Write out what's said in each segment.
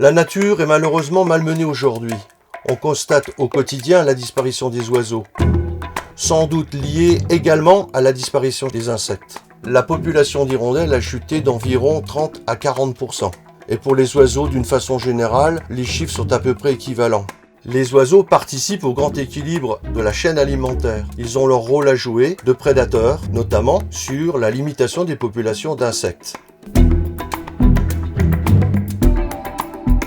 La nature est malheureusement malmenée aujourd'hui. On constate au quotidien la disparition des oiseaux, sans doute liée également à la disparition des insectes. La population d'hirondelles a chuté d'environ 30 à 40%. Et pour les oiseaux, d'une façon générale, les chiffres sont à peu près équivalents. Les oiseaux participent au grand équilibre de la chaîne alimentaire. Ils ont leur rôle à jouer de prédateurs, notamment sur la limitation des populations d'insectes.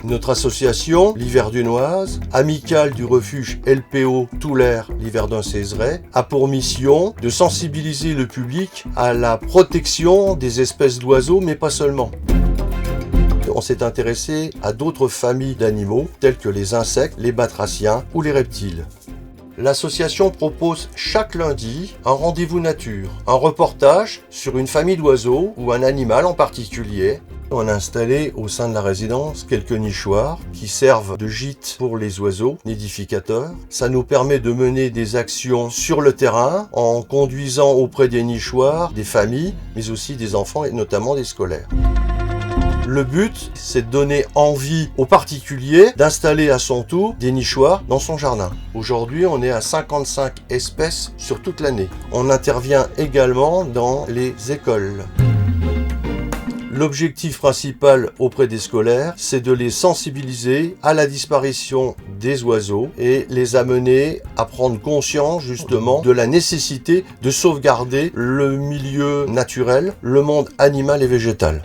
Notre association, l'Hiverdunoise, amicale du refuge LPO Toulaire, l'Hiverdun-Cézeray, a pour mission de sensibiliser le public à la protection des espèces d'oiseaux, mais pas seulement. On s'est intéressé à d'autres familles d'animaux, tels que les insectes, les batraciens ou les reptiles. L'association propose chaque lundi un rendez-vous nature, un reportage sur une famille d'oiseaux ou un animal en particulier. On a installé au sein de la résidence quelques nichoirs qui servent de gîte pour les oiseaux nidificateurs. Ça nous permet de mener des actions sur le terrain en conduisant auprès des nichoirs des familles, mais aussi des enfants et notamment des scolaires. Le but, c'est de donner envie aux particuliers d'installer à son tour des nichoirs dans son jardin. Aujourd'hui, on est à 55 espèces sur toute l'année. On intervient également dans les écoles. L'objectif principal auprès des scolaires, c'est de les sensibiliser à la disparition des oiseaux et les amener à prendre conscience justement de la nécessité de sauvegarder le milieu naturel, le monde animal et végétal.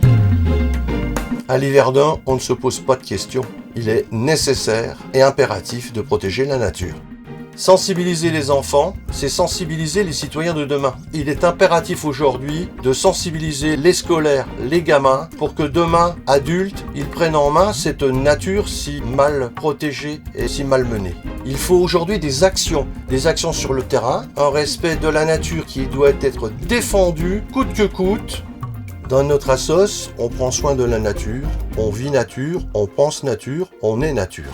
À l'Hiverdun, on ne se pose pas de questions. Il est nécessaire et impératif de protéger la nature. Sensibiliser les enfants, c'est sensibiliser les citoyens de demain. Il est impératif aujourd'hui de sensibiliser les scolaires, les gamins, pour que demain, adultes, ils prennent en main cette nature si mal protégée et si malmenée. Il faut aujourd'hui des actions sur le terrain, un respect de la nature qui doit être défendu coûte que coûte. Dans notre assos, on prend soin de la nature, on vit nature, on pense nature, on est nature.